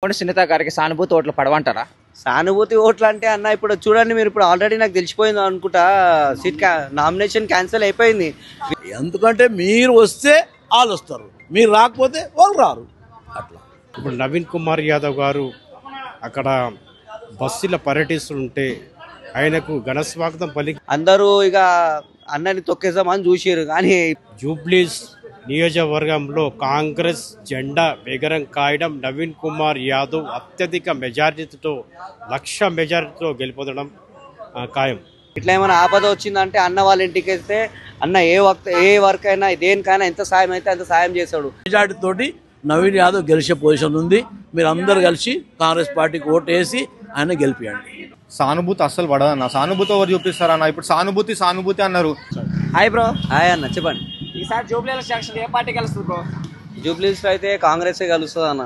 సునీత గారికి సానుభూతి ఓట్లు పడవంటారా? సానుభూతి ఓట్లు అంటే అన్న ఇప్పుడు చూడండి, మీరు ఇప్పుడు ఆల్రెడీ నాకు తెలిసిపోయింది అనుకుంటా, సీట్ నామినేషన్ క్యాన్సిల్ అయిపోయింది. ఎందుకంటే మీరు వస్తే వాళ్ళు వస్తారు, మీరు రాకపోతే వాళ్ళు రారు. అట్లా ఇప్పుడు నవీన్ కుమార్ యాదవ్ గారు అక్కడ బస్సులో పర్యటిస్తుంటే ఆయనకు ఘన స్వాగతం పలికి అందరూ ఇక అన్నని తొక్కేసామని చూసారు. కానీ జూబ్లీస్ నియోజకవర్గంలో కాంగ్రెస్ జెండా ఎగరం కాయడం, నవీన్ కుమార్ యాదవ్ అత్యధిక మెజారిటీతో 1,00,000 మెజారిటీతో గెలుపొందడం ఖాయం. ఇట్లా ఏమైనా ఆపద వచ్చిందంటే అన్న వాళ్ళ ఇంటికి వెళ్తే అన్న ఏ వర్క్ అయినా దేనికైనా ఎంత సాయం అయితే అంత సాయం చేశాడు. మెజారిటీ తోటి నవీన్ యాదవ్ గెలిచే పొజిషన్ ఉంది. మీరు అందరు కలిసి కాంగ్రెస్ పార్టీకి ఓటు వేసి ఆయన గెలిపియండి. సానుభూతి అస్సలు పడదన్న. సానుభూతి ఎవరు చూపిస్తారన్న? ఇప్పుడు సానుభూతి అన్నారు. Hi bro. హాయ్ అన్న, చెప్పండి. ఈసారి జూబ్లీహిల్స్ ఎలక్షన్ ఏ పార్టీ గెలుస్తుంది బ్రో? జూబ్లీస్ అయితే కాంగ్రెస్ కలుస్తుంది అన్న.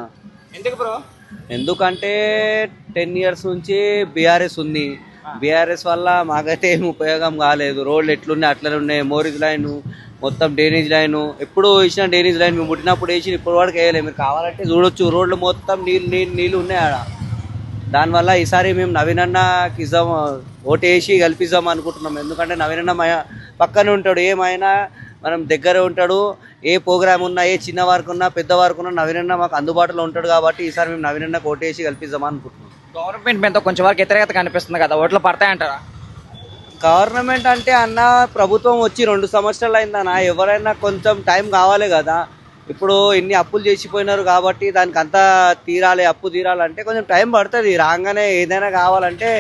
ఎందుకు బ్రో? ఎందుకంటే 10 years నుంచి బీఆర్ఎస్ ఉంది. బీఆర్ఎస్ వల్ల మాకైతే ఏం ఉపయోగం కాలేదు. రోడ్లు ఎట్లున్నాయి అట్లనే ఉన్నాయి. మోరీజ్ లైన్ మొత్తం డ్రైనేజ్ లైన్, ఎప్పుడు వేసిన డ్రైనేజ్ లైన్ మేము పుట్టినప్పుడు వేసి ఇప్పుడు వరకు వేయలేదు. మీరు కావాలంటే చూడొచ్చు, రోడ్లు మొత్తం నీళ్ళు ఉన్నాయి ఆడ. దానివల్ల ఈసారి మేము నవీనన్నకి ఇద్దాం, ఓటు వేసి గెలిపిద్దాం అనుకుంటున్నాం. ఎందుకంటే నవీనన్న పక్కనే ఉంటాడు, ఏమైనా మనం దగ్గర ఉంటాడు. ఏ ప్రోగ్రామ్ ఉన్నా, ఏ చిన్న వర్క్ ఉన్నా, పెద్ద వర్క్ ఉన్నా నవీనన్న మాకు అందుబాటులో ఉంటాడు. కాబట్టి ఈసారి మేము నవీనన్నకు ఓటు వేసి గెలిపిద్దాం అనుకుంటున్నాం. గవర్నమెంట్ మీద కొంచెం వరకు వ్యతిరేకత కనిపిస్తుంది కదా, ఓట్లు పడతాయంటారా? గవర్నమెంట్ అంటే అన్న, ప్రభుత్వం వచ్చి 2 సంవత్సరాలు అయిందన్న. ఎవరైనా కొంచెం టైం కావాలి కదా. ఇప్పుడు ఇన్ని అప్పులు చేసిపోయినారు కాబట్టి దానికి అంతా అప్పు తీరాలంటే కొంచెం టైం పడుతుంది. రాగానే ఏదైనా కావాలంటే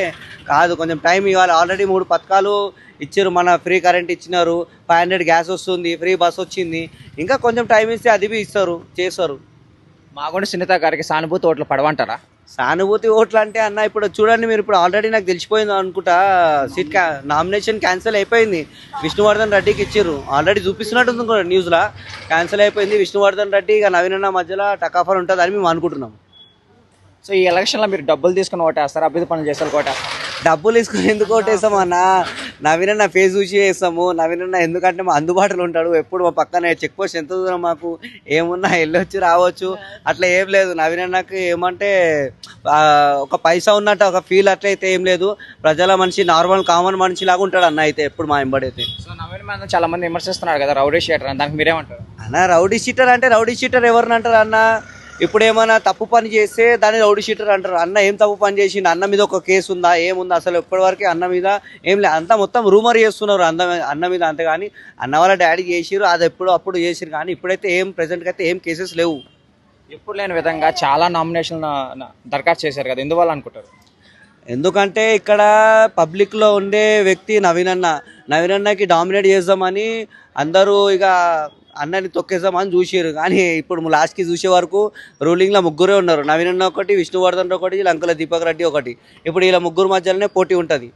కాదు, కొంచెం టైం ఇవ్వాలి. ఆల్రెడీ 3 పథకాలు ఇచ్చారు. మన ఫ్రీ కరెంట్ ఇచ్చినారు, 500 గ్యాస్ వస్తుంది, ఫ్రీ బస్ వచ్చింది. ఇంకా కొంచెం టైం ఇస్తే అది చేస్తారు. మాగుంట సునీత గారికి సానుభూతి ఓట్లు పడవంటారా? సానుభూతి ఓట్లు అంటే అన్న ఇప్పుడు చూడండి, మీరు ఇప్పుడు ఆల్రెడీ నాకు తెలిసిపోయింది అనుకుంటా, సీట్ నామినేషన్ క్యాన్సిల్ అయిపోయింది. విష్ణువర్ధన్ రెడ్డికి ఇచ్చారు. ఆల్రెడీ చూపిస్తున్నట్టుంది కూడా న్యూస్లో. క్యాన్సిల్ అయిపోయింది. విష్ణువర్ధన్ రెడ్డి ఇక నవీనన్న మధ్యలో టకాఫర్ ఉంటుంది అని మేము అనుకుంటున్నాం. సో ఈ ఎలక్షన్లో మీరు డబ్బులు తీసుకుని ఓటేస్తారు, అభివృద్ధి పనులు చేస్తారు ఓటేస్తారు? డబ్బులు తీసుకుని ఎందుకు ఓటేస్తాం అన్న? నవీనన్న ఫేస్ చూసి వేస్తాము. నవీనన్న ఎందుకంటే మా అందుబాటులో ఉంటాడు. ఎప్పుడు మా పక్కనే చెక్ పోస్ట్ ఎంత దూరం, మాకు ఏమున్నా వెళ్ళొచ్చు రావచ్చు, అట్లా ఏం లేదు. నవీనన్నకి ఏమంటే ఒక పైసా ఉన్నట్టు ఒక ఫీల్ అట్లయితే ఏం లేదు. ప్రజల మనిషి, నార్మల్ కామన్ మనిషి లాగా ఉంటాడు అన్న. అయితే ఎప్పుడు మా ఎంబడైతే. సో నవీన్ మీద చాలా మంది విమర్శిస్తున్నారు కదా రౌడీ షీటర్ అని, దానికి మీరేమంటారు? అన్న రౌడీ షీటర్ అంటే రౌడీ షీటర్ ఎవరిని అంటారు అన్న? ఇప్పుడు ఏమైనా తప్పు పని చేస్తే దాన్ని రౌడీ షీటర్ అంటారు. అన్న ఏం తప్పు పని చేసిండు? అన్న మీద ఒక కేసు ఉందా? ఏముందా? అసలు ఇప్పటివరకు అన్న మీద ఏం లేదు. అంతా మొత్తం రూమర్ చేస్తున్నారు అన్న మీద. అంతేగాని అన్న వాళ్ళ డాడీ చేసిరు, అది అప్పుడు చేసిరు. కానీ ఇప్పుడైతే ఏం ప్రెసెంట్గా అయితే ఏం కేసెస్ లేవు. ఎప్పుడు లేని విధంగా చాలా నామినేషన్ దరఖాస్తు చేశారు కదా, ఎందువల్ల అనుకుంటారు? ఎందుకంటే ఇక్కడ పబ్లిక్లో ఉండే వ్యక్తి నవీనన్నకి డామినేట్ చేద్దామని అందరూ ఇక అన్నని తొక్కేద్దామని చూసారు. కానీ ఇప్పుడు లాస్ట్కి చూసే వరకు రూలింగ్లో 3 ఉన్నారు. నవీనన్న ఒకటి, విష్ణువర్ధన్ ఒకటి, లంకల దీపక్ రెడ్డి ఒకటి. ఇప్పుడు ఇలా 3 మధ్యలోనే పోటీ ఉంటుంది.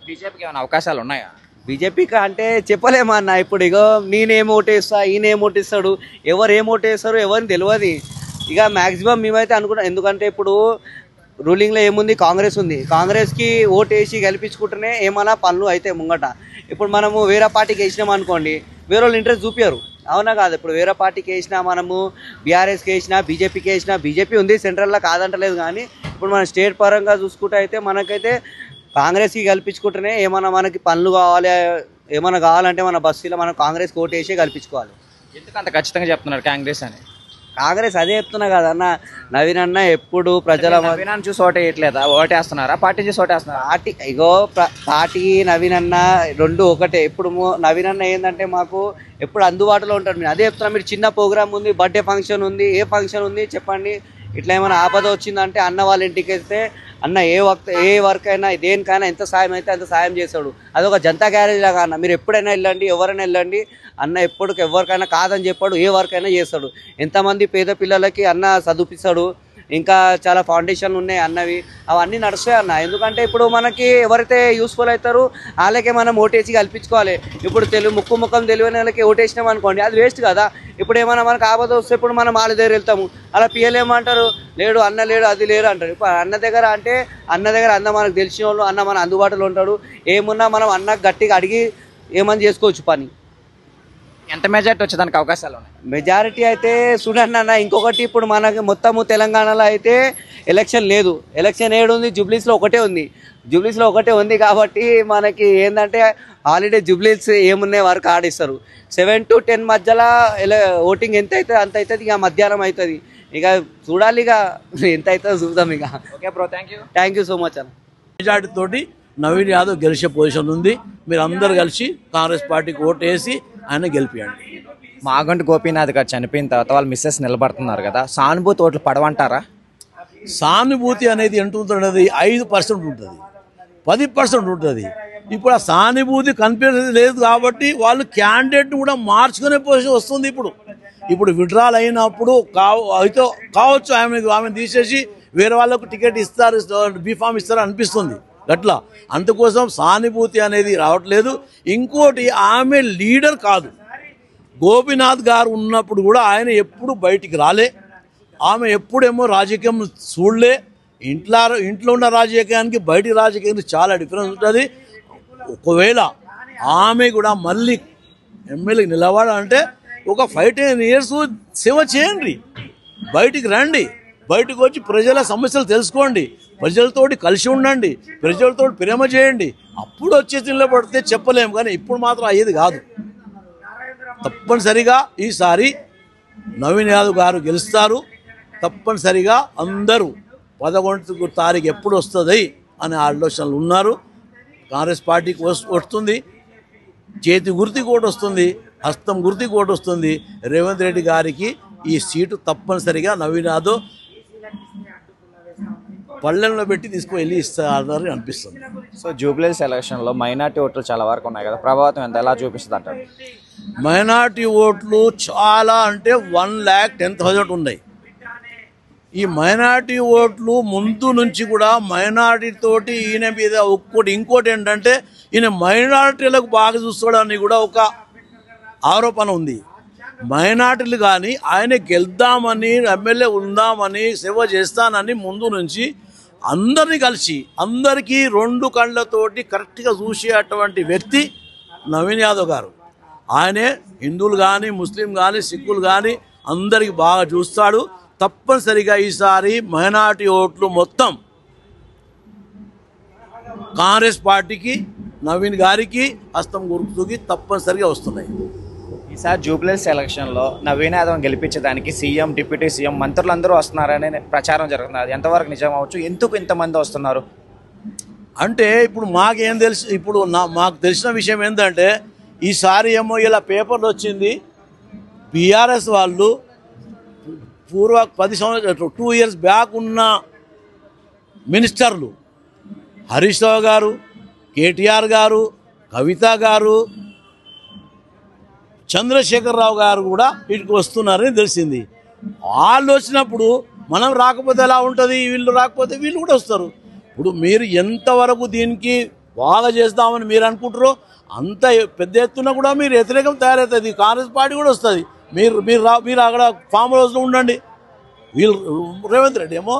బీజేపీకి ఏమైనా అవకాశాలు ఉన్నాయా? బీజేపీకి అంటే చెప్పలేమన్నా. ఇప్పుడు ఇగో నేనేం ఓటేస్తా, ఈయన ఏం ఓటేస్తాడు, ఎవరు ఏం ఓటేస్తారు ఎవరిని తెలియదు. ఇక మ్యాక్సిమం మేమైతే అనుకుంటాం. ఎందుకంటే ఇప్పుడు రూలింగ్లో ఏముంది, కాంగ్రెస్ ఉంది. కాంగ్రెస్కి ఓటేసి గెలిపించుకుంటేనే ఏమైనా పనులు అయితే ముంగట. ఇప్పుడు మనము వేరే పార్టీకి వేసినాం అనుకోండి, వేరే వాళ్ళు ఇంట్రెస్ట్ చూపారు, అవునా కాదు? ఇప్పుడు వేరే పార్టీకి వేసినా, మనము బీఆర్ఎస్కి వేసినా, బీజేపీకి వేసినా, బీజేపీ ఉంది సెంట్రల్లో కాదంటలేదు. కానీ ఇప్పుడు మన స్టేట్ పరంగా చూసుకుంటే అయితే మనకైతే కాంగ్రెస్కి గెలిపించుకుంటేనే ఏమైనా మనకి పనులు కావాలి, ఏమైనా కావాలంటే మన బస్సులో మనం కాంగ్రెస్కి ఓటేసి గెలిపించుకోవాలి. ఎందుకు అంత ఖచ్చితంగా చెప్తున్నారు కాంగ్రెస్ అని? కాంగ్రెస్ అదే చెప్తున్నా కదన్న. నవీనన్న ఎప్పుడు ప్రజల నవీనాన్ని చూసి ఓటేయట్లేదా? ఓటేస్తున్నారా? పార్టీ చూసి ఓటేస్తున్నారా? పార్టీ నవీనన్న 2 ఒకటే. ఇప్పుడు నవీనన్న ఏంటంటే మాకు ఎప్పుడు అందుబాటులో ఉంటాడు. నేను అదే చెప్తున్నా. మీరు చిన్న ప్రోగ్రామ్ ఉంది, బర్త్డే ఫంక్షన్ ఉంది, ఏ ఫంక్షన్ ఉంది చెప్పండి, ఇట్లా ఏమైనా ఆపద వచ్చిందంటే అన్న వాళ్ళ ఇంటికి వెళ్తే అన్న ఏ వర్క్ అయినా దేనికైనా ఎంత సాయం అయితే అంత సాయం చేస్తాడు. అదొక జనతా గ్యారేజ్ లాగా అన్న. మీరు ఎప్పుడైనా వెళ్ళండి, ఎవరైనా వెళ్ళండి, అన్న ఎవరికైనా కాదని చెప్పాడు, ఏ వర్క్ అయినా చేస్తాడు. ఎంతమంది పేద పిల్లలకి అన్న చదివిస్తాడు. ఇంకా చాలా ఫౌండేషన్లు ఉన్నాయి అన్నవి, అవన్నీ నడుస్తాయి అన్న. ఎందుకంటే ఇప్పుడు మనకి ఎవరైతే యూస్ఫుల్ అవుతారో వాళ్ళకే మనం ఓటేసి కల్పించుకోవాలి. ఇప్పుడు ముఖం తెలియని వాళ్ళకి ఓటేసినాం అనుకోండి, అది వేస్ట్ కదా. ఇప్పుడు ఏమైనా మనకు ఆపద వస్తే ఇప్పుడు మనం వాళ్ళ దగ్గర వెళ్తాము, అలా పిఎలేమంటారు, లేడు అన్న లేడు అది లేరు అంటారు. ఇప్పుడు అన్న దగ్గర అన్న మనకు తెలిసిన వాళ్ళు, అన్న మన అందుబాటులో ఉంటాడు. ఏమున్నా మనం అన్న గట్టిగా అడిగి ఏమని చేసుకోవచ్చు పని. ఎంత మెజార్టీ వచ్చేదానికి అవకాశాలు ఉన్నాయి? మెజారిటీ అయితే చూడండి అన్న, ఇంకొకటి ఇప్పుడు మనకి మొత్తము తెలంగాణలో అయితే ఎలక్షన్ లేదు. ఎలక్షన్ ఏడుంది, జూబ్లీస్లో ఒకటే ఉంది కాబట్టి మనకి ఏంటంటే హాలిడే జూబ్లీస్ ఏమున్నాయి వరకు ఆడిస్తారు. 7 to 10 మధ్యలో ఓటింగ్ ఎంత అవుతుంది అంత అవుతుంది. ఇక మధ్యాహ్నం అవుతుంది, ఇక చూడాలి, ఇక ఎంత అవుతుందో చూద్దాం. ఇక okay bro, thank you so much అన్న. మెజార్టీ తోటి నవీన్ యాదవ్ గెలిచే పొజిషన్ ఉంది. మీరు అందరు కలిసి కాంగ్రెస్ పార్టీకి ఓటు వేసి ఆయన గెలిపియండి. మాగంటి గోపీనాథ్ గారు చనిపోయిన తర్వాత వాళ్ళ మిస్సెస్ నిలబడుతున్నారు కదా, సానుభూతి ఓట్లు పడవంటారా? సానుభూతి అనేది ఎంత ఉంటుంది? 5% ఉంటుంది, 10% ఉంటుంది. ఇప్పుడు ఆ సానుభూతి కనిపించేది లేదు కాబట్టి వాళ్ళు క్యాండిడేట్ కూడా మార్చుకునే పొజిషన్ వస్తుంది. ఇప్పుడు విడ్రాల్ అయినప్పుడు కావచ్చు ఆమె తీసేసి వేరే వాళ్ళకు టికెట్ ఇస్తారు, బీఫామ్ ఇస్తారు అనిపిస్తుంది. అట్లా అందుకోసం సానుభూతి అనేది రావట్లేదు. ఇంకోటి, ఆమె లీడర్ కాదు. గోపీనాథ్ గారు ఉన్నప్పుడు కూడా ఆయన ఎప్పుడు బయటికి రాలే. ఆమె ఎప్పుడేమో రాజకీయం చూడలే. ఇంట్లో ఉన్న రాజకీయానికి బయటి రాజకీయానికి చాలా డిఫరెన్స్ ఉంటుంది. ఒకవేళ ఆమె కూడా మళ్ళీ ఎమ్మెల్యేకి నిలబడాలంటే ఒక 5-10 years సేవ చేయండి, బయటికి రండి, బయటకు వచ్చి ప్రజల సమస్యలు తెలుసుకోండి, ప్రజలతోటి కలిసి ఉండండి, ప్రజలతో ప్రేమ చేయండి. అప్పుడు వచ్చేసి నిలబడితే చెప్పలేము, కానీ ఇప్పుడు మాత్రం అయ్యేది కాదు. తప్పనిసరిగా ఈసారి నవీన్ యాదవ్ గారు గెలుస్తారు. తప్పనిసరిగా అందరూ 11వ తారీఖు ఎప్పుడు వస్తుంది అనే ఆలోచనలు ఉన్నారు. కాంగ్రెస్ పార్టీకి వస్తుంది, చేతి గుర్తికి ఓటు వస్తుంది, హస్తం గుర్తికి ఓటు వస్తుంది. రేవంత్ రెడ్డి గారికి ఈ సీటు తప్పనిసరిగా నవీన్ యాదవ్ పళ్ళెంలో పెట్టి తీసుకువెళ్ళి ఇస్తారని అనిపిస్తుంది. సో జూబ్లీస్ ఎలక్షన్లో మైనార్టీ ఓట్లు చాలా వరకు ఉన్నాయి కదా, ప్రభావితం ఎలా చూపిస్తుంది అంటారు? మైనార్టీ ఓట్లు చాలా అంటే 1,10,000 ఉన్నాయి. ఈ మైనార్టీ ఓట్లు ముందు నుంచి కూడా మైనార్టీ తోటి ఈయన మీద ఇంకోటి ఏంటంటే ఈయన మైనార్టీలకు బాగా చూస్తాడని కూడా ఒక ఆరోపణ ఉంది. మైనార్టీలు కానీ ఆయన గెలుద్దామని, ఎమ్మెల్యే ఉందామని, సేవ చేస్తానని ముందు నుంచి అందరినీ కలిసి అందరికీ 2 కళ్ళతోటి కరెక్ట్గా చూసేటువంటి వ్యక్తి నవీన్ యాదవ్ గారు. ఆయనే హిందువులు కానీ, ముస్లిం కానీ, సిక్కులు కానీ అందరికి బాగా చూస్తాడు. తప్పనిసరిగా ఈసారి మైనార్టీ ఓట్లు మొత్తం కాంగ్రెస్ పార్టీకి, నవీన్ గారికి, హస్తం గుర్తుకి తప్పనిసరిగా వస్తున్నాయి. ఈసారి జూబ్లీస్ ఎలక్షన్లో నవీన్ యాదవ్ గెలిపించడానికి సీఎం, డిప్యూటీ సీఎం, మంత్రులందరూ వస్తున్నారనే ప్రచారం జరుగుతుంది. అది ఎంతవరకు నిజం అవ్వచ్చు? ఎందుకు ఇంతమంది వస్తున్నారు అంటే ఇప్పుడు మాకేం తెలుసు, ఇప్పుడు మాకు తెలిసిన విషయం ఏంటంటే ఈసారి ఏమో ఇలా పేపర్లు వచ్చింది, బీఆర్ఎస్ వాళ్ళు పూర్వ 10 సంవత్సరాలు 2 years బ్యాక్ ఉన్న మినిస్టర్లు హరీష్ రావు గారు, కేటీఆర్ గారు, కవిత గారు, చంద్రశేఖరరావు గారు కూడా వీటికి వస్తున్నారని తెలిసింది. వాళ్ళు వచ్చినప్పుడు మనం రాకపోతే ఎలా ఉంటుంది, వీళ్ళు రాకపోతే వీళ్ళు కూడా వస్తారు. ఇప్పుడు మీరు ఎంతవరకు దీనికి బాగా చేస్తామని మీరు అనుకుంటారో అంత పెద్ద ఎత్తున కూడా మీరు వ్యతిరేకం తయారవుతుంది. కాంగ్రెస్ పార్టీ కూడా వస్తుంది. మీరు అక్కడ ఫామ్ హౌస్లో ఉండండి. వీళ్ళు రేవంత్ రెడ్డి ఏమో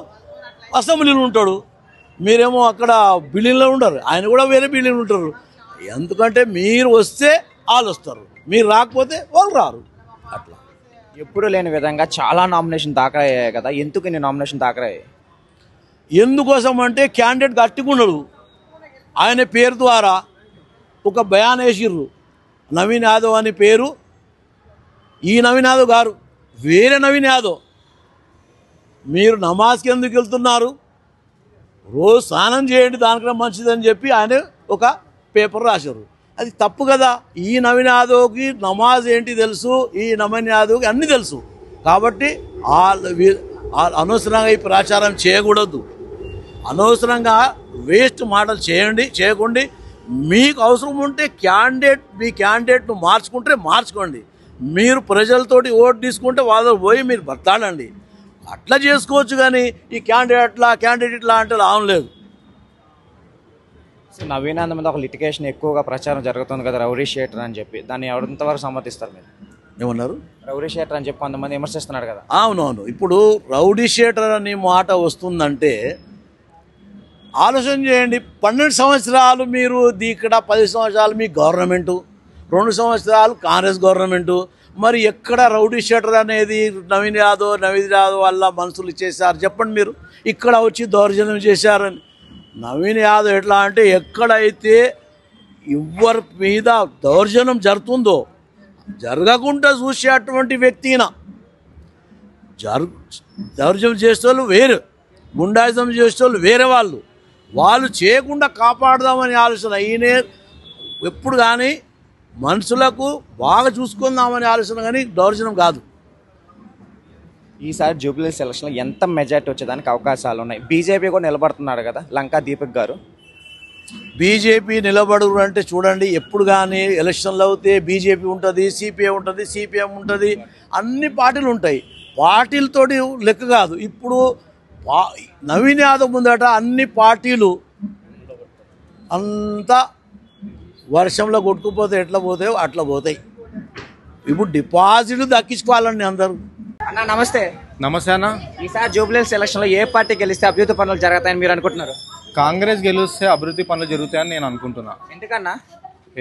అసెంబ్లీలో ఉంటాడు, మీరేమో అక్కడ బిల్డింగ్లో ఉండరు, ఆయన కూడా వేరే బిల్డింగ్లో ఉంటారు. ఎందుకంటే మీరు వస్తే వాళ్ళు వస్తారు, మీరు రాకపోతే వాళ్ళు రారు. అట్లా ఎప్పుడు లేని విధంగా చాలా నామినేషన్ దాఖలు అయ్యాయి కదా, ఎందుకు ఇన్ని నామినేషన్ దాఖలు అయ్యాయి? ఎందుకోసం అంటే క్యాండిడేట్ గట్టిగున్నాడు. ఆయన పేరు ద్వారా ఒక బయాన్ వేసిర్రు, నవీన్ యాదవ్ అని పేరు. ఈ నవీన్ యాదవ్ గారు వేరే నవీన్ యాదవ్. మీరు నమాజ్కి ఎందుకు వెళ్తున్నారు, రోజు స్నానం చేయండి దానికన్నా మంచిదని చెప్పి ఆయన ఒక పేపర్ రాశారు. అది తప్పు కదా. ఈ నవీన్ యాదవ్కి నమాజ్ ఏంటి తెలుసు, ఈ నవీన్ యాదవ్కి అన్నీ తెలుసు. కాబట్టి అనవసరంగా ఈ ప్రచారం చేయకూడదు. అనవసరంగా వేస్ట్ మాటలు చేయకండి. మీకు అవసరం ఉంటే మీ క్యాండిడేట్ను మార్చుకోండి. మీరు ప్రజలతోటి ఓటు తీసుకుంటే వాళ్ళకి పోయి మీరు బతాడండి. అట్లా చేసుకోవచ్చు, కానీ ఈ క్యాండిడేట్ ఇట్లా అంటే లాభం లేదు. నవీన్ యాదవ్ మీద ఒక లిటిగేషన్ ఎక్కువగా ప్రచారం జరుగుతుంది కదా, రౌడీ షీటర్ అని చెప్పి. దాన్ని ఎంతవరకు సమర్థిస్తారు మీరు? ఏమన్నారు? రౌడీ షీటర్ అని చెప్పి కొంతమంది విమర్శిస్తున్నారు కదా. అవునవును. ఇప్పుడు రౌడీ షీటర్ అని మాట వస్తుందంటే ఆలోచన చేయండి. 12 సంవత్సరాలు మీరు ఇక్కడ 10 సంవత్సరాలు మీ గవర్నమెంటు, 2 సంవత్సరాలు కాంగ్రెస్ గవర్నమెంటు. మరి ఎక్కడ రౌడీ షీటర్ అనేది నవీన్ యాదవ్ వల్ల మనుషులు ఇచ్చేసారు చెప్పండి మీరు. ఇక్కడ వచ్చి దౌర్జన్యం చేశారని. నవీన్ యాదవ్ ఎట్లా అంటే ఎక్కడైతే ఎవరి మీద దౌర్జన్యం జరుగుతుందో జరగకుండా చూసేటువంటి వ్యక్తిన దౌర్జన్యం చేసేవాళ్ళు వేరు, గుండాయిజం చేసేవాళ్ళు వేరే వాళ్ళు చేయకుండా కాపాడదామని ఆలోచన. ఈయన ఎప్పుడు కానీ మనుషులకు బాగా చూసుకుందామని ఆలోచన కానీ దౌర్జన్యం కాదు. ఈసారి జూబ్లీ సెలక్షన్లో ఎంత మెజార్టీ వచ్చేదానికి అవకాశాలు ఉన్నాయి? బీజేపీ కూడా నిలబడుతున్నాడు కదా, లంకా దీపక్ గారు. బీజేపీ నిలబడరు అంటే చూడండి, ఎప్పుడు కానీ ఎలక్షన్లు అవుతే బీజేపీ ఉంటుంది, సిపిఎం ఉంటుంది, అన్ని పార్టీలు ఉంటాయి. పార్టీలతోటి లెక్క కాదు. ఇప్పుడు నవీన్ యాదవ్ ముందట అన్ని పార్టీలు అంతా వర్షంలో కొట్టుకుపోతే ఎట్లా పోతాయో అట్లా పోతాయి. ఇప్పుడు డిపాజిట్లు దక్కించుకోవాలండి అందరూ. అన్న నమస్తే. నమస్తే అన్న. ఈసారి జూబ్లీ సెలక్షన్లో ఏ పార్టీ గెలిస్తే అభివృద్ధి పనులు జరుగుతాయని మీరు అనుకుంటున్నారు? కాంగ్రెస్ గెలిస్తే అభివృద్ధి పనులు జరుగుతాయని నేను అనుకుంటున్నా.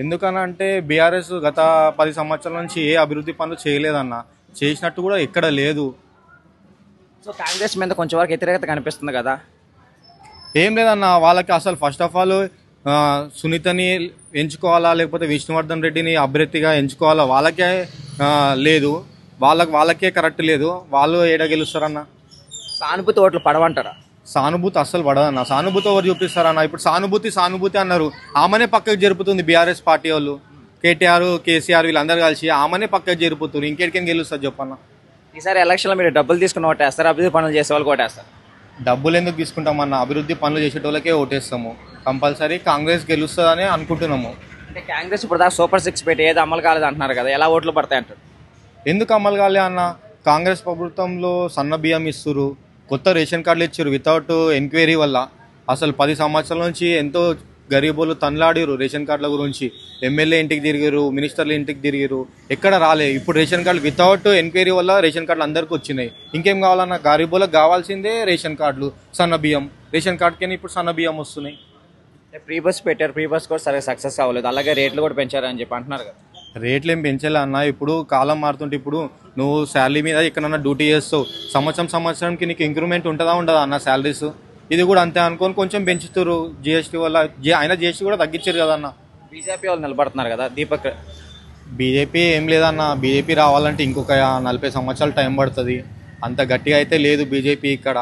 ఎందుకన్నా అంటే బీఆర్ఎస్ గత 10 సంవత్సరాల నుంచి ఏ అభివృద్ధి పనులు చేయలేదన్న, చేసినట్టు కూడా ఎక్కడ లేదు. సో కాంగ్రెస్ మీద కొంచెం వరకు వ్యతిరేకత కనిపిస్తుంది కదా. ఏం లేదన్న, వాళ్ళకి అసలు ఫస్ట్ ఆఫ్ ఆల్ సునీతని ఎంచుకోవాలా లేకపోతే విష్ణువర్ధన్ రెడ్డిని అభ్యర్థిగా ఎంచుకోవాలా, వాళ్ళకే లేదు. వాళ్ళకే కరెక్ట్ లేదు. వాళ్ళు ఏడ గెలుస్తారన్న? సానుభూతి ఓట్లు పడవంటారా? సానుభూతి అస్సలు పడదన్న. సానుభూతి ఎవరు చూపిస్తారన్న? ఇప్పుడు సానుభూతి అన్నారు, ఆమెనే పక్కకు జరుపుతుంది బీఆర్ఎస్ పార్టీ వాళ్ళు. కేటీఆర్, కేసీఆర్ వీళ్ళందరూ కలిసి ఆమెనే పక్కకు జరుపుతున్నారు. ఇంకెడికేం గెలుస్తారు చెప్పన్న? ఈసారి ఎలక్షన్లో మీరు డబ్బులు తీసుకుని ఓటేస్తారు, అభివృద్ధి పనులు చేసే వాళ్ళు ఓటేస్తారు? డబ్బులు ఎందుకు తీసుకుంటామన్న? అభివృద్ధి పనులు చేసేటోళ్ళకే ఓటేస్తాము. కంపల్సరీ కాంగ్రెస్ గెలుస్తుందని అనుకుంటున్నాము. అంటే కాంగ్రెస్ ఇప్పుడు దాకా సూపర్ 6 పెట్టి ఏది అమలు కాలేదు అంటున్నారు కదా, ఎలా ఓట్లు పడతాయి అంటారు? ఎందుకు అమలు కాలే అన్న? కాంగ్రెస్ ప్రభుత్వంలో సన్న బియ్యం ఇస్తున్నారు, కొత్త రేషన్ కార్డులు ఇచ్చారు వితౌట్ ఎంక్వైరీ వల్ల. అసలు 10 సంవత్సరాల నుంచి ఎంతో గరీబులు తన్లాడిరు రేషన్ కార్డుల గురించి. ఎమ్మెల్యే ఇంటికి తిరిగారు, మినిస్టర్లు ఇంటికి తిరిగారు, ఎక్కడ రాలే. ఇప్పుడు రేషన్ కార్డులు వితౌట్ ఎంక్వైరీ వల్ల రేషన్ కార్డులు అందరికీ వచ్చినాయి. ఇంకేం కావాలన్నా? గరీబులకు కావాల్సిందే రేషన్ కార్డులు, సన్న బియ్యం. రేషన్ కార్డుకి ఇప్పుడు సన్న బియ్యం వస్తున్నాయి. ఫ్రీ బస్ పెట్టారు, ఫ్రీ బస్ కూడా సరిగ్గా సక్సెస్ అవ్వలేదు, అలాగే రేట్లు కూడా పెంచారని చెప్పి అంటున్నారు కదా. రేట్లు ఏం పెంచాలి అన్న? ఇప్పుడు కాలం మారుతుంటే ఇప్పుడు నువ్వు శాలరీ మీద ఎక్కడన్నా డ్యూటీ చేస్తావు, సంవత్సరంకి నీకు ఇంక్రిమెంట్ ఉంటుందా అన్న శాలరీస్? ఇది కూడా అంతే అనుకోని కొంచెం పెంచుతారు జిఎస్టీ వల్ల. అయినా జిఎస్టీ కూడా తగ్గించారు కదన్న. బీజేపీ వాళ్ళు నిలబడుతున్నారు కదా, దీపక్. బీజేపీ ఏం లేదన్న, బీజేపీ రావాలంటే ఇంకొక 40 సంవత్సరాలు టైం పడుతుంది. అంత గట్టిగా అయితే లేదు బీజేపీ. ఇక్కడ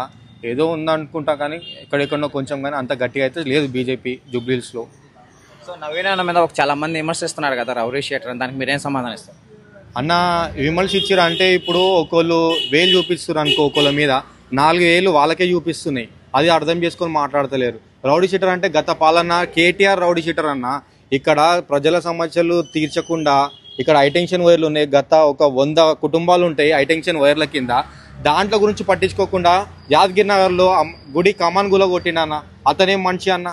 ఏదో ఉందనుకుంటా కానీ ఎక్కడెక్కడో కొంచెం, కానీ అంత గట్టిగా అయితే లేదు బీజేపీ జూబ్లీహిల్స్లో. సో నవీన్ అన్న మీద చాలా మంది విమర్శిస్తున్నారు కదా రౌడీ షీటర్, దానికి మీరేం సమాధానం ఇస్తారు? అన్న విమర్శ ఇచ్చారు అంటే ఇప్పుడు ఒకళ్ళు వేలు చూపిస్తారు అనుకో, ఒకళ్ళ మీద 4 వేలు వాళ్ళకే చూపిస్తున్నాయి. అది అర్థం చేసుకొని మాట్లాడతలేరు. రౌడీ షీటర్ అంటే గత పాలన కేటీఆర్ రౌడీ షీటర్ అన్న. ఇక్కడ ప్రజల సమస్యలు తీర్చకుండా ఇక్కడ హైటెన్షన్ వైర్లు ఉన్నాయి. గత ఒక 100 కుటుంబాలు ఉంటాయి హైటెన్షన్ వైర్ల కింద. దాంట్లో గురించి పట్టించుకోకుండా యాదగిరి నగర్లో గుడి కమాన్ గుల కొట్టిండన్న. అతనేం మనిషి అన్న?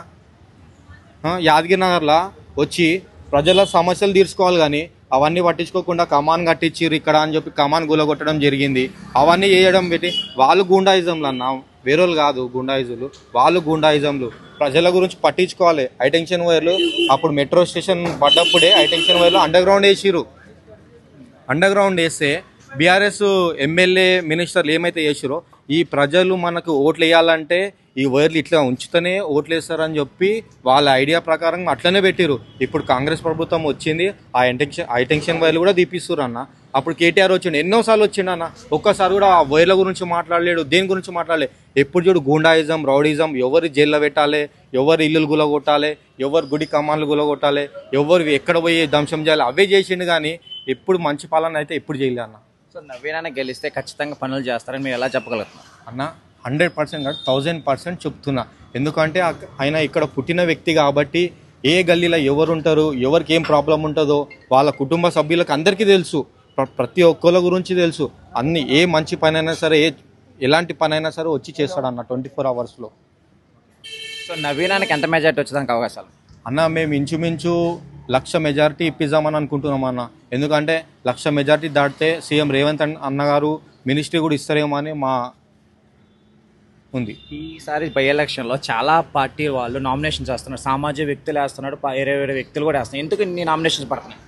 యాదగిరి నగర్లో వచ్చి ప్రజల సమస్యలు తీర్చుకోవాలి కానీ అవన్నీ పట్టించుకోకుండా కమాన్ కట్టించిర్రు ఇక్కడ అని చెప్పి కమాన్ గులగొట్టడం జరిగింది. అవన్నీ చేయడం పెట్టి వాళ్ళు గూండాయిజంలు అన్న, వేరేలు కాదు గూండాయిజులు. వాళ్ళు గూండాయిజంలు. ప్రజల గురించి పట్టించుకోవాలి. హైటెన్షన్ వైర్లు అప్పుడు మెట్రో స్టేషన్ పడ్డప్పుడే హైటెన్షన్ వైర్లు అండర్ గ్రౌండ్ వేసిర్రు. అండర్ గ్రౌండ్ వేస్తే బీఆర్ఎస్ ఎమ్మెల్యే మినిస్టర్లు ఏమైతే చేసిరో, ఈ ప్రజలు మనకు ఓట్లు వేయాలంటే ఈ వైర్లు ఇట్లా ఉంచుతూనే ఓట్లు వేస్తారని చెప్పి వాళ్ళ ఐడియా ప్రకారం అట్లనే పెట్టిరు. ఇప్పుడు కాంగ్రెస్ ప్రభుత్వం వచ్చింది, ఆ హైటెన్షన్ వైర్లు కూడా తీపిస్తున్నారు అన్న. అప్పుడు కేటీఆర్ వచ్చిండు, ఎన్నోసార్లు వచ్చిండు అన్న. ఒక్కసారి కూడా ఆ వైర్ల గురించి మాట్లాడలేడు, దేని గురించి మాట్లాడలేదు. ఎప్పుడు చూడు గూండాయిజం, రౌడీజం, ఎవరు జైల్లో పెట్టాలి, ఎవరు ఇల్లులు గులగొట్టాలి, ఎవరు గుడి కమాన్లు గులగొట్టాలి, ఎవరు ఎక్కడ పోయి ధ్వంసం చేయాలి, అవే చేసిండు. కానీ ఎప్పుడు మంచి పాలన అయితే ఎప్పుడు చేయలే అన్న. సో నవీన్ గెలిస్తే ఖచ్చితంగా పనులు చేస్తారని మీరు ఎలా చెప్పగలుగుతున్నారు అన్న? 100% కాదు, 1000% చెప్తున్నా. ఎందుకంటే ఆయన ఇక్కడ పుట్టిన వ్యక్తి కాబట్టి ఏ గల్లీలో ఎవరు ఉంటారు, ఎవరికి ఏం ప్రాబ్లం ఉంటుందో వాళ్ళ కుటుంబ సభ్యులకు అందరికీ తెలుసు. ప్రతి ఒక్కళ్ళ గురించి తెలుసు. అన్ని ఏ మంచి పని అయినా సరే, ఎలాంటి పని అయినా సరే వచ్చి చేస్తాడు అన్న 24 అవర్స్లో. సో నవీనానికి ఎంత మెజార్టీ వచ్చేదానికి అవకాశాలు అన్న? మేము ఇంచుమించు 1,00,000 మెజారిటీ ఇప్పిద్దామని అనుకుంటున్నాం అన్న. ఎందుకంటే 1,00,000 మెజారిటీ దాటితే సీఎం రేవంత్ అన్నగారు మినిస్ట్రీ కూడా ఇస్తారేమో అని మా ఉంది. ఈసారి బై ఎలక్షన్లో చాలా పార్టీ వాళ్ళు నామినేషన్స్ వేస్తున్నారు, సామాజిక వ్యక్తులు వేస్తున్నాడు, వేరే వ్యక్తులు కూడా వేస్తున్నారు. ఎందుకు ఇన్ని నామినేషన్స్ పడుతున్నాయి?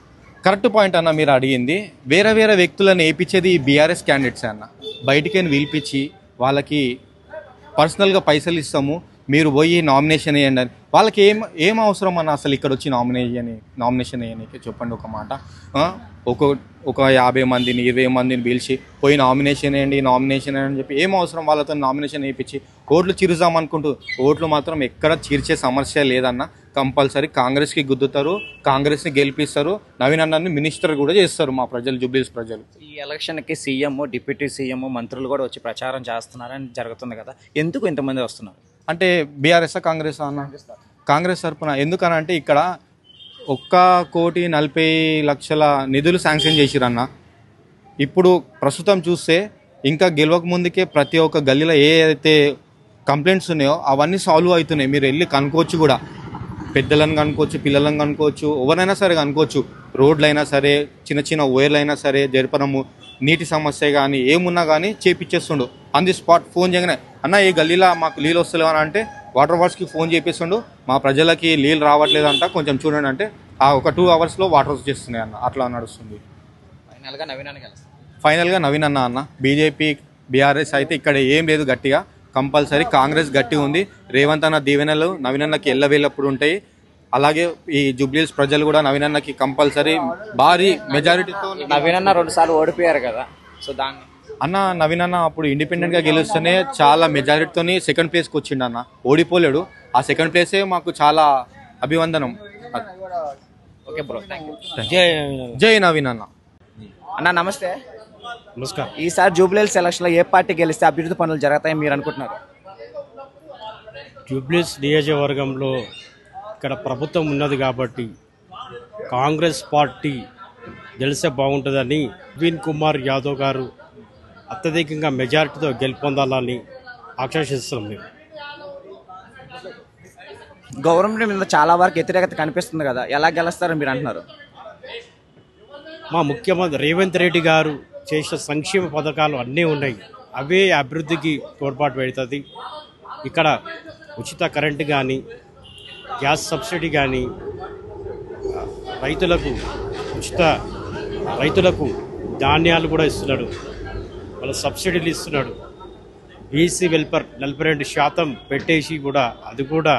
కరెక్ట్ పాయింట్ అన్న మీరు అడిగింది. వేరే వేరే వ్యక్తులను వేయించేది బీఆర్ఎస్ క్యాండిడేట్స్ అన్న. బయటికి పిలిపించి వాళ్ళకి పర్సనల్గా పైసలు ఇస్తాము, మీరు పోయి నామినేషన్ వేయండి అని. వాళ్ళకి ఏం అవసరం అన్న అసలు ఇక్కడ వచ్చి నామినేషన్ వేయడానికి? చెప్పండి ఒక మాట. ఒక 50 మందిని 20 మందిని పిలిచి పోయి నామినేషన్ వేయండి అని చెప్పి ఏం అవసరం? వాళ్ళతో నామినేషన్ వేయించి ఓట్లు చీరుదామనుకుంటూ ఓట్లు మాత్రం ఎక్కడ చీర్చే సమస్య లేదన్న. కంపల్సరీ కాంగ్రెస్కి గుద్దుతారు, కాంగ్రెస్ని గెలిపిస్తారు, నవీన్ అన్నని మినిస్టర్ కూడా చేస్తారు మా ప్రజలు, జూబ్లీహిల్స్ ప్రజలు. ఈ ఎలక్షన్కి సీఎం, డిప్యూటీ సీఎం, మంత్రులు కూడా వచ్చి ప్రచారం చేస్తున్నారని జరుగుతుంది కదా, ఎందుకు ఇంతమంది వస్తున్నారు? అంటే బీఆర్ఎస్ కాంగ్రెస్ అన్న? కాంగ్రెస్ తరఫున. ఎందుకనంటే ఇక్కడ 1,40,40,00,000 నిధులు శాంక్షన్ చేసిరన్న. ఇప్పుడు ప్రస్తుతం చూస్తే ఇంకా గెలవక ముందుకే ప్రతి ఒక్క గల్లీలో ఏ అయితే కంప్లైంట్స్ ఉన్నాయో అవన్నీ సాల్వ్ అవుతున్నాయి. మీరు వెళ్ళి కనుక్కోవచ్చు కూడా, పెద్దలను కనుక్కోవచ్చు, పిల్లలను కనుక్కోవచ్చు, ఎవరైనా సరే కనుక్కోవచ్చు. రోడ్లు అయినా సరే, చిన్న చిన్న వైర్లు అయినా సరే, జరపడము, నీటి సమస్య కానీ ఏమున్నా కానీ చేపిచ్చేస్తుండు ఆన్ ది స్పాట్. ఫోన్ చేయగానే అన్న ఈ గల్లీలో మాకు నీళ్ళు వస్తలేవు అని అంటే వాటర్ వర్క్స్కి ఫోన్ చేపిస్తుండు, మా ప్రజలకి నీళ్ళు రావట్లేదంట కొంచెం చూడండి అంటే ఆ ఒక 2 అవర్స్లో వాటర్ వచ్చేస్తున్నాయి అన్న. అట్లా నడుస్తుంది. ఫైనల్గా నవీన్ అన్న. బీజేపీ బీఆర్ఎస్ అయితే ఇక్కడ ఏం లేదు గట్టిగా. కంపల్సరీ కాంగ్రెస్ గట్టిగా ఉంది. రేవంత్ అన్న దీవెనలు నవీన్ అన్నకి ఎల్లవేళ్ళప్పుడు ఉంటాయి. అలాగే ఈ జూబ్లీహిల్స్ ప్రజలు కూడా నవీన్ అన్నకి కంపల్సరీ భారీ మెజారిటీతో. నవీన్ అన్న 2 సార్లు ఓడిపోయారు కదా, సో దాన్ని అన్న నవీన్ అన్న అప్పుడు ఇండిపెండెంట్గా గెలుస్తూనే చాలా మెజారిటీతోని సెకండ్ ప్లేస్కి వచ్చిండు అన్న, ఓడిపోలేడు. ఆ సెకండ్ ప్లేసే మాకు చాలా అభివందనం. Okay bro, thank you. జై నవీన్ అన్న. అన్న నమస్తే. నమస్కారం. ఈసారి జూబ్లీహిల్స్ ఎలక్షన్లో ఏ పార్టీ గెలిస్తే అభివృద్ధి పనులు జరుగుతాయని మీరు అనుకుంటున్నారు? జూబ్లీహిల్స్ నియోజకవర్గంలో ఇక్కడ ప్రభుత్వం ఉన్నది కాబట్టి కాంగ్రెస్ పార్టీ గెలిస్తే బాగుంటుందని నవీన్ కుమార్ యాదవ్ గారు అత్యధికంగా మెజారిటీతో గెలుపొందాలని ఆకాంక్షిస్తున్నాం. మేము గవర్నమెంట్ మీద చాలా వరకు వ్యతిరేకత కనిపిస్తుంది కదా, ఎలా గెలుస్తారని మీరు అంటున్నారు? మా ముఖ్యమంత్రి రేవంత్ రెడ్డి గారు చేసిన సంక్షేమ పథకాలు అన్నీ ఉన్నాయి, అవే అభివృద్ధికి తోడ్పాటు పెడుతుంది. ఇక్కడ ఉచిత కరెంటు కానీ, గ్యాస్ సబ్సిడీ కానీ, రైతులకు ధాన్యాలు కూడా ఇస్తున్నాడు, వాళ్ళ సబ్సిడీలు ఇస్తున్నాడు. బీసీ వెల్ఫేర్ 42% పెట్టేసి కూడా అది కూడా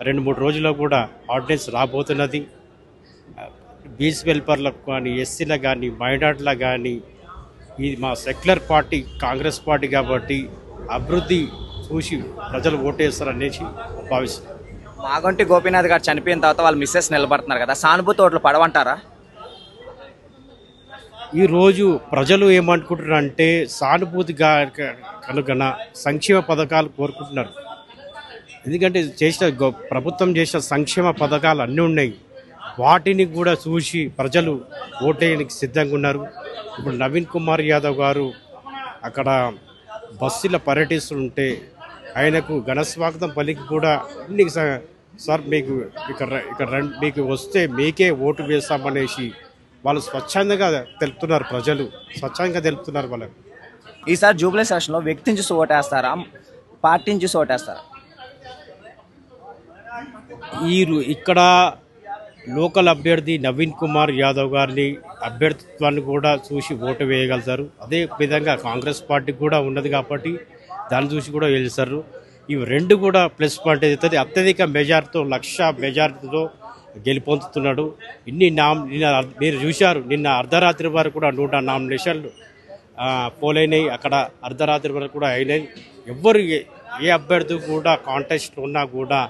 2-3 రోజుల్లో కూడా ఆర్డినెన్స్ రాబోతున్నది. బీసీ వెల్ఫేర్లకు కానీ, ఎస్సీలకు కానీ, మైనార్టీలకు కానీ, ఇది మా సెక్యులర్ పార్టీ కాంగ్రెస్ పార్టీ కాబట్టి అభివృద్ధి చూసి ప్రజలు ఓటేస్తారనేసి భావిస్తున్నారు. మాగంటి గోపీనాథ్ గారు చనిపోయిన తర్వాత వాళ్ళు మిస్సెస్ నిలబడుతున్నారు కదా, సానుభూతి ఓట్లు పడవంటారా? ఈరోజు ప్రజలు ఏమనుకుంటున్నారంటే సానుభూతిగా కనుగొన సంక్షేమ పథకాలు కోరుకుంటున్నారు. ఎందుకంటే ప్రభుత్వం చేసిన సంక్షేమ పథకాలు అన్నీ ఉన్నాయి, వాటిని కూడా చూసి ప్రజలు ఓటేయడానికి సిద్ధంగా ఉన్నారు. ఇప్పుడు నవీన్ కుమార్ యాదవ్ గారు అక్కడ బస్సులో పర్యటిస్తుంటే ఆయనకు ఘనస్వాగతం పలికి కూడా సార్ మీకు ఇక్కడ మీకు వస్తే మీకే ఓటు వేస్తామనేసి వాళ్ళు స్వచ్ఛందంగా తెలుపుతున్నారు. ప్రజలు స్వచ్ఛందంగా తెలుపుతున్నారు వాళ్ళకి. ఈసారి జూబ్లీహిల్స్ ఎలక్షన్లో వ్యక్తిని చూసి ఓటేస్తారా, పార్టీని చూసి ఓటేస్తారా? ఇక్కడ లోకల్ అభ్యర్థి నవీన్ కుమార్ యాదవ్ గారిని అభ్యర్థిత్వాన్ని కూడా చూసి ఓటు వేయగలుగుతారు. అదే విధంగా కాంగ్రెస్ పార్టీ కూడా ఉన్నది కాబట్టి దాన్ని చూసి కూడా వేస్తారు. ఇవి రెండు కూడా ప్లస్ పాయింట్ అవుతుంది. అత్యధిక మెజార్టీతో 1,00,000 మెజార్టీతో గెలుపొందుతున్నాడు. మీరు చూశారు నిన్న అర్ధరాత్రి వరకు కూడా 100 నామినేషన్లు పోలైనాయి. అక్కడ అర్ధరాత్రి వరకు కూడా అయినాయి. ఎవ్వరు ఏ అభ్యర్థి కూడా కాంటెస్ట్ ఉన్నా కూడా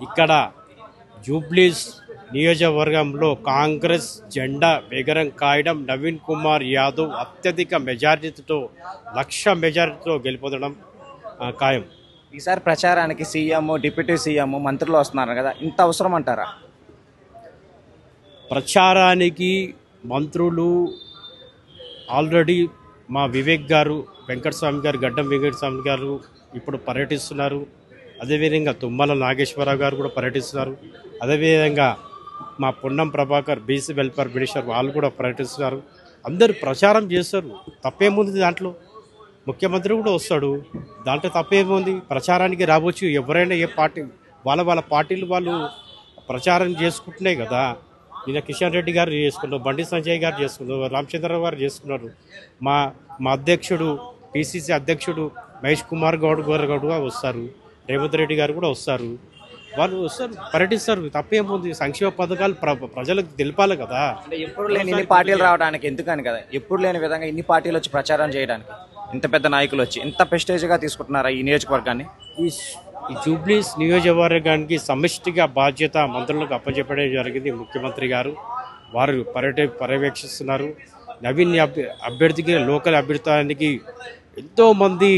ఇక్కడ జూబ్లీహిల్స్ నియోజకవర్గంలో కాంగ్రెస్ జెండా ఎగరం కాయడం, నవీన్ కుమార్ యాదవ్ అత్యధిక మెజారిటీతో 1,00,000 మెజారిటీతో గెలుపొందడం ఖాయం. ఈసారి ప్రచారానికి సీఎం, డిప్యూటీ సీఎం, మంత్రులు వస్తున్నారు కదా, ఇంత అవసరం అంటారా? ప్రచారానికి మంత్రులు ఆల్రెడీ మా వివేక్ గారు, వెంకటస్వామి గారు, గడ్డం వెంకటస్వామి గారు ఇప్పుడు పర్యటిస్తున్నారు. అదేవిధంగా తుమ్మల నాగేశ్వరరావు గారు కూడా పర్యటిస్తున్నారు. అదేవిధంగా మా Ponnam Prabhakar BC welfare minister వాళ్ళు కూడా పర్యటిస్తున్నారు. అందరూ ప్రచారం చేస్తారు. తప్పేముంది దాంట్లో? ముఖ్యమంత్రి కూడా వస్తాడు, దాంట్లో తప్పేముంది? ప్రచారానికి రావచ్చు ఎవరైనా, ఏ పార్టీ వాళ్ళ పార్టీలు వాళ్ళు ప్రచారం చేసుకుంటున్నాయి కదా. నిన్న కిషన్ రెడ్డి గారు చేసుకున్నారు, బండి సంజయ్ గారు చేసుకున్నారు, రామచంద్రరావు గారు చేసుకున్నారు, మా మా అధ్యక్షుడు పిసిసి అధ్యక్షుడు మహేష్ కుమార్ గౌడ్ కూడా వస్తారు, రేవంత్ రెడ్డి గారు కూడా వస్తారు. వాళ్ళు వస్తారు, పర్యటిస్తారు, తప్పేముంది. సంక్షేమ పథకాలు ప్రజలకు తెలిపాలి కదా. అంటే ఎప్పుడు లేని ఇన్ని పార్టీలు రావడానికి ఎందుకని కదా, ఎప్పుడు లేని విధంగా ఇన్ని పార్టీలు వచ్చి ప్రచారం చేయడానికి, ఇంత పెద్ద నాయకులు వచ్చి ఇంత ప్రెస్టేజ్గా తీసుకుంటున్నారా ఈ నియోజకవర్గాన్ని? ఈ జూబ్లీస్ నియోజకవర్గానికి సమిష్టిగా బాధ్యత మంత్రులకు అప్పచెప్పడం జరిగింది. ముఖ్యమంత్రి గారు వారు పర్యవేక్షిస్తున్నారు. నవీన్ అభ్యర్థికి లోకల్ అభ్యర్థానికి ఎంతోమంది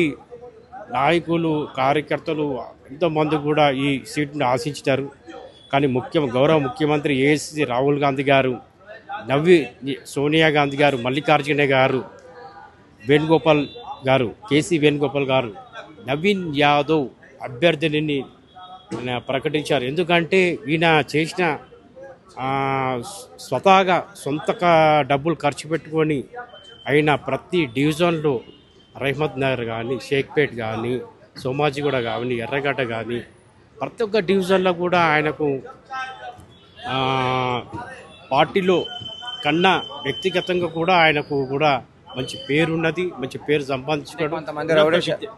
నాయకులు కార్యకర్తలు ఎంతోమంది కూడా ఈ సీట్ను ఆశించారు. కానీ గౌరవ ముఖ్యమంత్రి ఏఎస్సీ రాహుల్ గాంధీ గారు, సోనియా గాంధీ గారు, మల్లికార్జున గారు, వేణుగోపాల్ గారు, కేసీ వేణుగోపాల్ గారు నవీన్ యాదవ్ అభ్యర్థిని ప్రకటించారు. ఎందుకంటే ఈయన చేసిన స్వతహాగా డబ్బులు ఖర్చు పెట్టుకొని అయిన ప్రతి డివిజన్లో రహమత్ నగర్ కానీ, షేక్పేట్ కానీ, సోమాజిగూడ కానీ, ఎర్రగడ్డ కానీ ప్రతి ఒక్క డివిజన్లో కూడా ఆయనకు పార్టీలో కన్నా వ్యక్తిగతంగా కూడా ఆయనకు కూడా మంచి పేరు ఉన్నది, మంచి పేరు సంపాదించుకోవడం.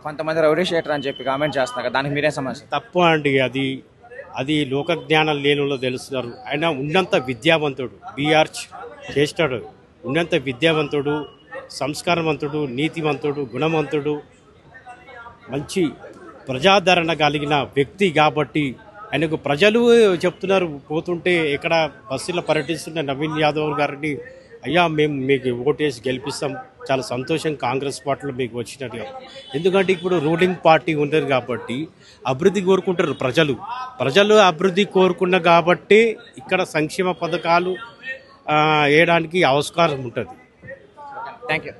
కొంతమంది రౌడీ షీటర్ అని చెప్పి కామెంట్ చేస్తున్నారు, దానికి మీరే సమస్య? తప్పు అండి. అది లోక జ్ఞానం లేనిలో తెలుస్తున్నారు. ఆయన ఉన్నంత విద్యావంతుడు, బీఆర్చ్ చేస్తాడు, ఉన్నంత విద్యావంతుడు, సంస్కారవంతుడు, నీతివంతుడు, గుణవంతుడు, మంచి ప్రజాదరణ కలిగిన వ్యక్తి. కాబట్టి ఆయనకు ప్రజలు చెప్తున్నారు, పోతుంటే ఎక్కడ బస్సులో పర్యటిస్తున్న నవీన్ యాదవ్ గారిని, అయ్యా మేము మీకు ఓటేసి గెలిపిస్తాం, చాలా సంతోషం కాంగ్రెస్ పార్టీలో మీకు వచ్చినట్టుగా. ఎందుకంటే ఇప్పుడు రూలింగ్ పార్టీ ఉండదు కాబట్టి అభివృద్ధి కోరుకుంటారు ప్రజలు అభివృద్ధి కోరుకున్న కాబట్టి ఇక్కడ సంక్షేమ పథకాలు వేయడానికి ఆస్కారం ఉంటుంది. Thank you.